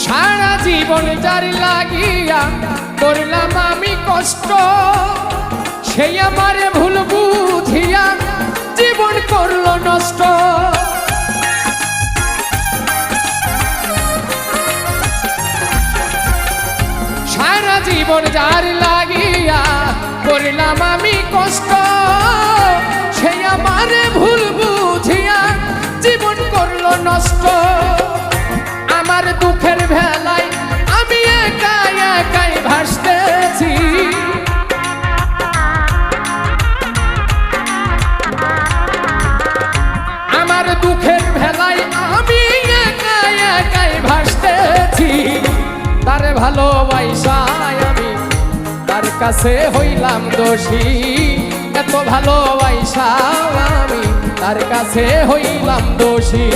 সারা জীবন যার লাগিয়া করলাম আমি কষ্ট, সেই আমারে ভুল বুঝিয়া জীবন করলো নষ্ট। সারা জীবন যার লাগিয়া করলাম আমি কষ্ট, সেই আমারে ভুল বুঝিয়া জীবন করলো নষ্ট। আমার দুঃখের ভেলায় আমি একাই একাই ভাসতেছি, আমার দুঃখের ভেলায় আমি একাই একাই ভাসতেছি। তার ভালোবাসায় আমি তার কাছে হইলাম দোষী, এত ভালোবাসা আমি তার কাছে হইলাম দোষী।